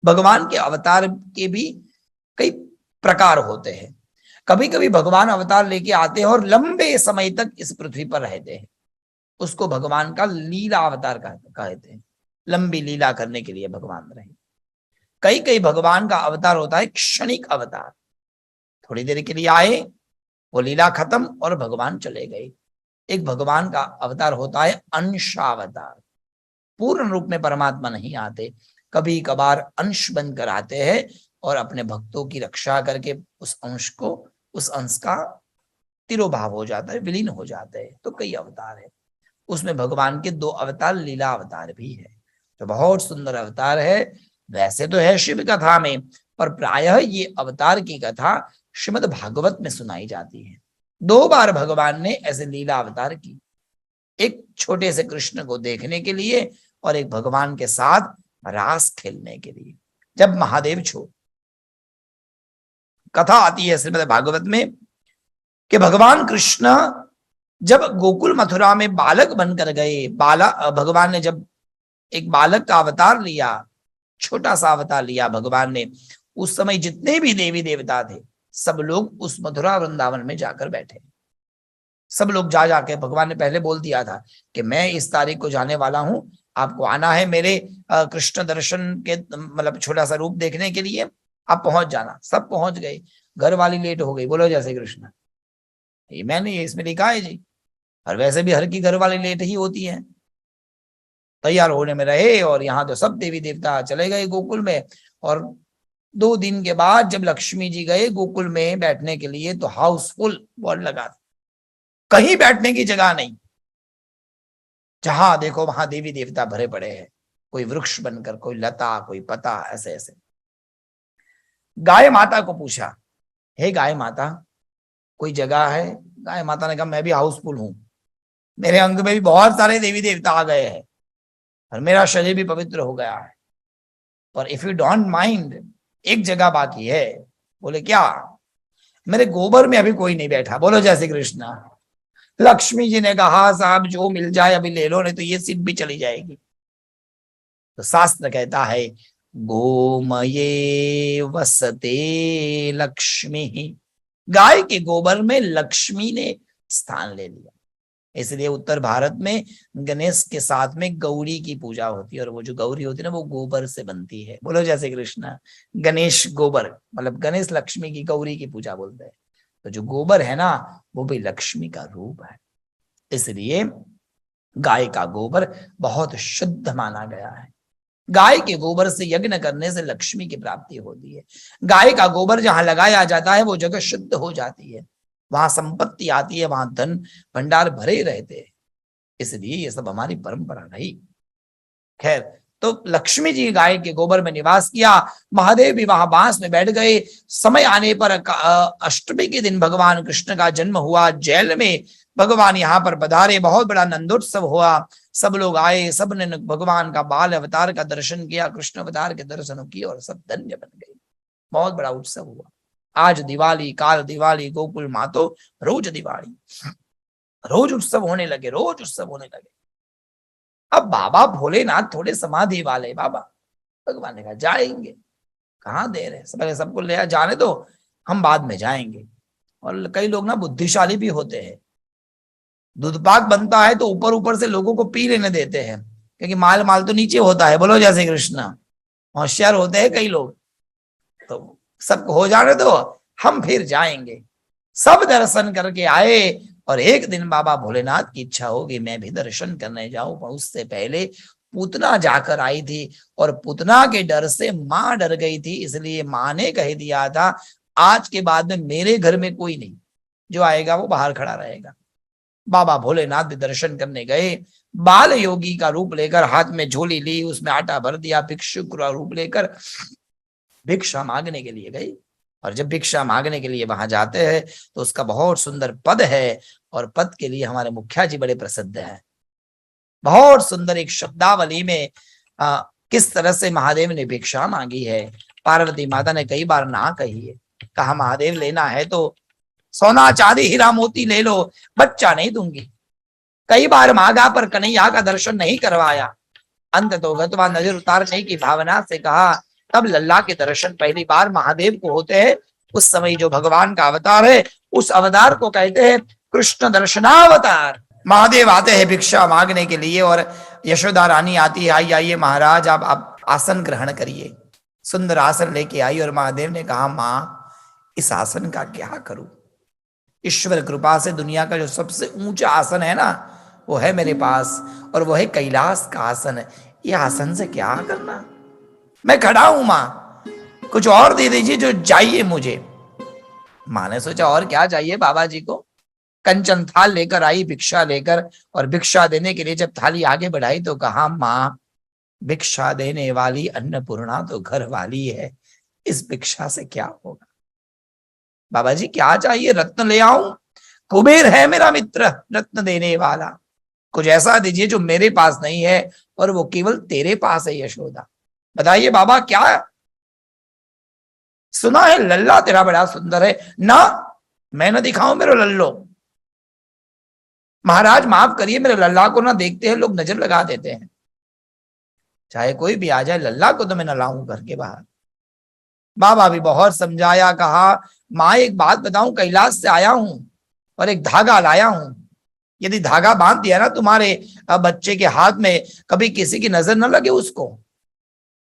भगवान के अवतार के भी कई प्रकार होते हैं। कभी कभी भगवान अवतार लेके आते हैं और लंबे समय तक इस पृथ्वी पर रहते हैं, उसको भगवान का लीला अवतार कहते हैं। लंबी लीला करने के लिए भगवान रहे। कई कई भगवान का अवतार होता है क्षणिक अवतार, थोड़ी देर के लिए आए, वो लीला खत्म और भगवान चले गए। एक भगवान का अवतार होता है अंशावतार, पूर्ण रूप में परमात्मा नहीं आते, कभी कभार अंश बनकर आते हैं और अपने भक्तों की रक्षा करके उस अंश का तिरोभाव हो जाता है, विलीन हो जाते हैं। तो कई अवतार है, उसमें भगवान के 2 अवतार लीला अवतार भी है, तो बहुत सुंदर अवतार है। वैसे तो है शिव कथा में, पर प्रायः ये अवतार की कथा श्रीमद् भागवत में सुनाई जाती है। 2 बार भगवान ने ऐसे लीला अवतार की, एक छोटे से कृष्ण को देखने के लिए और एक भगवान के साथ रास खेलने के लिए। जब महादेव कथा आती है श्रीमद् भागवत में कि भगवान कृष्ण जब गोकुल मथुरा में बालक बनकर गए, भगवान ने जब एक बालक का अवतार लिया, छोटा सा अवतार लिया भगवान ने, उस समय जितने भी देवी देवता थे सब लोग उस मथुरा वृंदावन में जाकर बैठे। सब लोग जाके भगवान ने पहले बोल दिया था कि मैं इस तारीख को जाने वाला हूं, आपको आना है मेरे कृष्ण दर्शन के मतलब छोटा सा रूप देखने के लिए, आप पहुंच जाना। सब पहुंच गए, घर वाली लेट हो गई, बोलो जैसे कृष्ण। ये मैंने इसमें लिखा है जी, और वैसे भी हर की घर वाली लेट ही होती है। तैयार होने में रहे और यहाँ तो सब देवी देवता चले गए गोकुल में। और 2 दिन के बाद जब लक्ष्मी जी गए गोकुल में बैठने के लिए तो हाउसफुल बोर्ड लगा, कहीं बैठने की जगह नहीं, जहां देखो वहां देवी देवता भरे पड़े हैं, कोई वृक्ष बनकर, कोई लता, कोई पता, ऐसे ऐसे। गाय माता को पूछा, हे गाय माता कोई जगह है? गाय माता ने कहा मैं भी हाउसफुल हूं, मेरे अंग में भी बहुत सारे देवी देवता आ गए हैं और मेरा शरीर भी पवित्र हो गया है, पर इफ यू डोंट माइंड एक जगह बाकी है। बोले क्या? मेरे गोबर में अभी कोई नहीं बैठा। बोलो जय श्री कृष्ण। लक्ष्मी जी ने कहा साहब जो मिल जाए अभी ले लो, नहीं तो ये सीट भी चली जाएगी। तो शास्त्र कहता है गोमये वसते लक्ष्मी, गाय के गोबर में लक्ष्मी ने स्थान ले लिया। इसलिए उत्तर भारत में गणेश के साथ में गौरी की पूजा होती है, और वो जो गौरी होती है ना वो गोबर से बनती है। बोलो जैसे कृष्णा। गणेश गोबर मतलब गणेश लक्ष्मी की, गौरी की पूजा बोलते हैं। तो जो गोबर है ना वो भी लक्ष्मी का रूप है, इसलिए गाय का गोबर बहुत शुद्ध माना गया है। गाय के गोबर से यज्ञ करने से लक्ष्मी की प्राप्ति होती है। गाय का गोबर जहां लगाया जाता है वो जगह शुद्ध हो जाती है, वहां संपत्ति आती है, वहां धन भंडार भरे रहते हैं। इसलिए ये सब हमारी परंपरा रही। खैर, तो लक्ष्मी जी गाय के गोबर में निवास किया, महादेव भी वहां बांस में बैठ गए। समय आने पर अष्टमी के दिन भगवान कृष्ण का जन्म हुआ। जेल में भगवान यहाँ पर पधारे, बहुत बड़ा नंदोत्सव हुआ। सब लोग आए, सब ने भगवान का बाल अवतार का दर्शन किया, कृष्ण अवतार के दर्शन किए और सब धन्य बन गए। बहुत बड़ा उत्सव हुआ। आज दिवाली, काल दिवाली, गोकुल मातो रोज दिवाली, रोज उत्सव होने लगे, रोज उत्सव होने लगे। अब बाबा भोलेनाथ थोड़े समाधि वाले बाबा, भगवान ने कहा जाएंगे, कहाँ देर है, पहले सबको ले जाने दो, हम बाद में जाएंगे। और कई लोग ना बुद्धिशाली भी होते हैं, दूध पाक बनता है तो ऊपर ऊपर से लोगों को पी लेने देते हैं, क्योंकि माल माल तो नीचे होता है। बोलो जैसे कृष्ण। होशियार होते हैं कई लोग, तो सबको हो जाने दो, हम फिर जाएंगे। सब दर्शन करके आए और एक दिन बाबा भोलेनाथ की इच्छा होगी मैं भी दर्शन करने जाऊं, पर उससे पहले पूतना जाकर आई थी और पूतना के डर से मां डर गई थी, इसलिए मां ने कह दिया था आज के बाद में मेरे घर में कोई नहीं, जो आएगा वो बाहर खड़ा रहेगा। बाबा भोलेनाथ भी दर्शन करने गए, बाल योगी का रूप लेकर, हाथ में झोली ली, उसमें आटा भर दिया, भिक्षुक का रूप लेकर भिक्षा मांगने के लिए गई। और जब भिक्षा मांगने के लिए वहां जाते हैं तो उसका बहुत सुंदर पद है, और पद के लिए हमारे मुखिया जी बड़े प्रसिद्ध हैं। बहुत सुंदर एक शब्दावली में किस तरह से महादेव ने भिक्षा मांगी है। पार्वती माता ने कई बार ना कही है, कहा महादेव लेना है तो सोना चांदी हीरा मोती ले लो, बच्चा नहीं दूंगी। कई बार मांगा पर कन्हैया का दर्शन नहीं करवाया। अंत तो गतवा नजर उतारने की भावना से कहा तब लल्ला के दर्शन पहली बार महादेव को होते हैं। उस समय जो भगवान का अवतार है, उस अवतार को कहते हैं कृष्ण दर्शनावतार। महादेव आते हैं भिक्षा मांगने के लिए और यशोदा रानी आती है, आइए आइए महाराज आप आसन ग्रहण करिए। सुंदर आसन लेके आई और महादेव ने कहा, मां इस आसन का क्या करूं? ईश्वर कृपा से दुनिया का जो सबसे ऊंचा आसन है ना, वो है मेरे पास, और वो है कैलाश का आसन है। ये आसन से क्या करना? मैं खड़ा हूं मां, कुछ और दे दीजिए जो चाहिए मुझे। मां ने सोचा और क्या चाहिए बाबा जी को। कंचन थाल लेकर आई भिक्षा लेकर, और भिक्षा देने के लिए जब थाली आगे बढ़ाई तो कहा, मां भिक्षा देने वाली अन्नपूर्णा तो घर वाली है, इस भिक्षा से क्या होगा? बाबा जी क्या चाहिए? रत्न ले आऊं? कुबेर है मेरा मित्र रत्न देने वाला, कुछ ऐसा दीजिए जो मेरे पास नहीं है और वो केवल तेरे पास है यशोदा। बताइए बाबा क्या? सुना है लल्ला तेरा बड़ा सुंदर है ना, मैं ना दिखाऊं मेरा लल्लो? महाराज माफ करिए, मेरे लल्ला को ना देखते हैं लोग नजर लगा देते हैं, चाहे कोई भी आ जाए, लल्ला को तो मैं न लाऊं घर के बाहर। बाबा भी बहुत समझाया, कहा मां एक बात बताऊं, कैलाश से आया हूं और एक धागा लाया हूं, यदि धागा बांध दिया ना तुम्हारे बच्चे के हाथ में, कभी किसी की नजर न लगे उसको।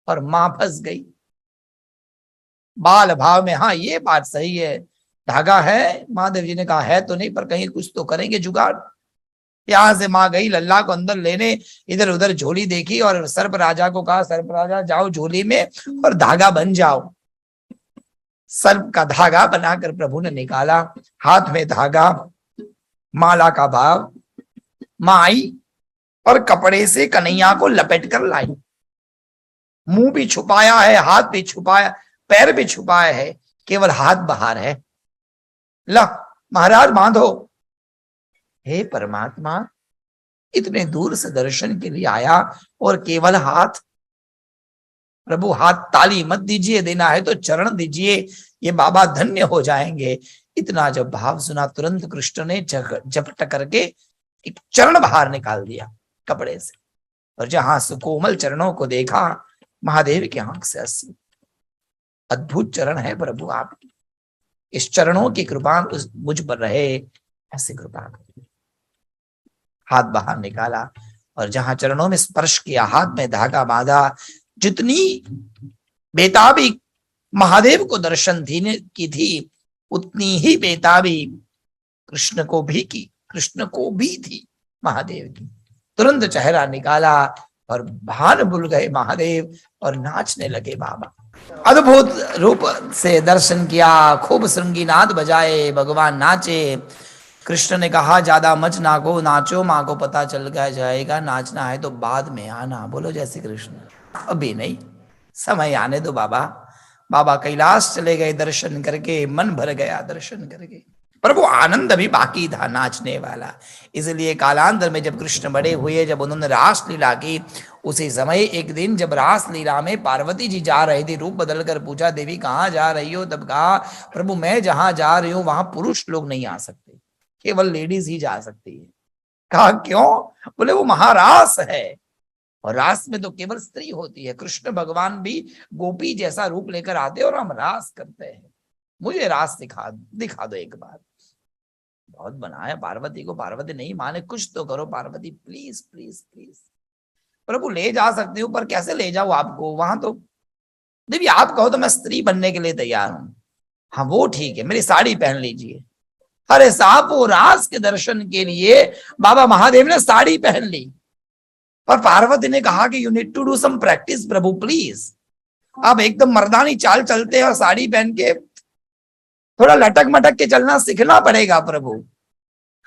और मां फंस गई बाल भाव में। हाँ ये बात सही है, धागा है? महादेव जी ने कहा है तो नहीं, पर कहीं कुछ तो करेंगे जुगाड़। यहां से मां गई लल्ला को अंदर लेने, इधर उधर झोली देखी और सर्प राजा को कहा, सर्प राजा जाओ झोली में और धागा बन जाओ। सर्प का धागा बनाकर प्रभु ने निकाला, हाथ में धागा, माला का भाव। मां आई और कपड़े से कन्हैया को लपेट कर लाई, मुंह भी छुपाया है, हाथ भी छुपाया, पैर भी छुपाया है, केवल हाथ बाहर है। ला महाराज बांधो। हे परमात्मा, इतने दूर से दर्शन के लिए आया और केवल हाथ? प्रभु हाथ ताली मत दीजिए, देना है तो चरण दीजिए, ये बाबा धन्य हो जाएंगे। इतना जब भाव सुना, तुरंत कृष्ण ने झपट करके एक चरण बाहर निकाल दिया कपड़े से, और जहां सुकोमल चरणों को देखा, महादेव की आंख से आंसू। अद्भुत चरण है प्रभु आपकी, इस चरणों की कृपा मुझ पर रहे, ऐसी कृपा करिए। हाथ बाहर निकाला और जहां चरणों में स्पर्श किया, हाथ में धागा बांधा। जितनी बेताबी महादेव को दर्शन की थी, उतनी ही बेताबी कृष्ण को भी थी महादेव की। तुरंत चेहरा निकाला और भान भूल गए महादेव और नाचने लगे बाबा। अद्भुत रूप से दर्शन किया, खूब श्रृंगी नाद बजाए, भगवान नाचे। कृष्ण ने कहा ज्यादा मच नाको, नाचो, माँ को पता चल गया जाएगा, नाचना है तो बाद में आना। बोलो जय श्री कृष्ण। अभी नहीं, समय आने दो बाबा। बाबा कैलाश चले गए दर्शन करके, मन भर गया दर्शन करके, पर वो आनंद अभी बाकी था नाचने वाला। इसलिए कालांतर में जब कृष्ण बड़े हुए, जब उन्होंने रास लीला की, उसी समय एक दिन जब रास लीला में पार्वती जी जा रही थी, रूप बदल कर पूछा, देवी कहाँ जा रही हो? तब कहा, प्रभु मैं जहां जा रही हूं वहां पुरुष लोग नहीं आ सकते, केवल लेडीज ही जा सकती है। कहा क्यों? बोले वो महारास है और रास में तो केवल स्त्री होती है। कृष्ण भगवान भी गोपी जैसा रूप लेकर आते और हम रास करते हैं, मुझे रास दिखा दो एक बार। बहुत बनाया पार्वती को, पार्वती नहीं माने, कुछ तो करो पार्वती, प्लीज प्लीज प्लीज। प्रभु ले जा सकती हूँ, पर कैसे ले जाऊं आपको वहां? तो देवी आप कहो तो मैं स्त्री बनने के लिए तैयार हूं। हाँ वो ठीक है, मेरी साड़ी पहन लीजिए। अरे साहब, वो रास के दर्शन के लिए बाबा महादेव ने साड़ी पहन ली, और पार्वती ने कहा कि you need to do some practice प्रभु प्लीज। आप एकदम मर्दानी चाल चलते हैं और साड़ी पहन के, थोड़ा लटक मटक के चलना सीखना पड़ेगा प्रभु।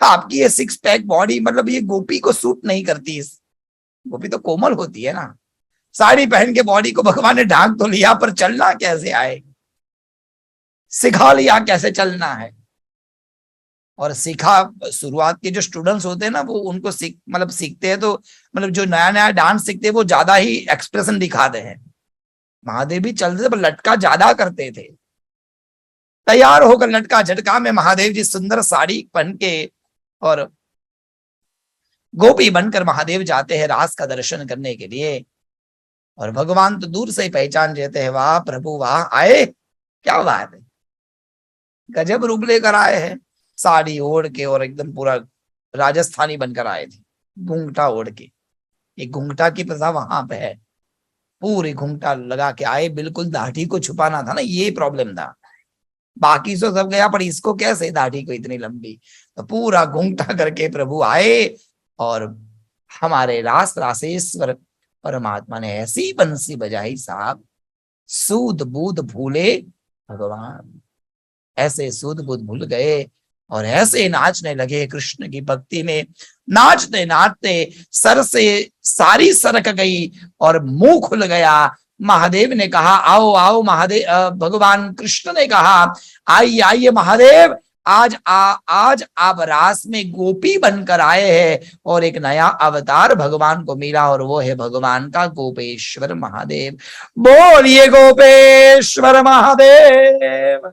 आपकी ये सिक्स पैक बॉडी, मतलब ये गोपी को सूट नहीं करती। गोपी तो कोमल होती है ना। साड़ी पहन के बॉडी को भगवान ने ढांक तो लिया, पर चलना कैसे आए? सिखा लिया कैसे चलना है। और सीखा, शुरुआत के जो स्टूडेंट्स होते हैं ना, वो उनको सीखते हैं, तो मतलब जो नया नया डांस सीखते हैं वो ज्यादा ही एक्सप्रेशन दिखाते हैं। महादेव भी चलते थे पर लटका ज्यादा करते थे। तैयार होकर लटका झटका में महादेव जी सुंदर साड़ी पहन के और गोपी बनकर महादेव जाते हैं रास का दर्शन करने के लिए। और भगवान तो दूर से ही पहचान जाते हैं, वाह प्रभु वाह, आए, क्या बात है, गजब रूप लेकर आए हैं। साड़ी ओढ़ के और एकदम पूरा राजस्थानी बनकर आए थे, घूंघटा ओढ़ के। एक घूंघटा की प्रथा वहां पे है, पूरी घूंघटा लगा के आए, बिल्कुल दाढ़ी को छुपाना था ना, ये प्रॉब्लम था। बाकी तो सब गया, पर इसको कैसे दाढ़ी को इतनी लंबी, तो पूरा घूंघटा करके प्रभु आए। और हमारे रास रासेश्वर परमात्मा ने ऐसी बंसी बजाई साहब, सूद बूद भूले भगवान, ऐसे सूद बूद भूल गए और ऐसे नाचने लगे कृष्ण की भक्ति में। नाचते नाचते सर से सारी सरक गई और मुंह खुल गया। महादेव ने कहा आओ आओ महादेव, भगवान कृष्ण ने कहा आइए आइए महादेव, आज आप रास में गोपी बनकर आए हैं और एक नया अवतार भगवान को मिला, और वो है भगवान का गोपेश्वर महादेव। बोलिए गोपेश्वर महादेव।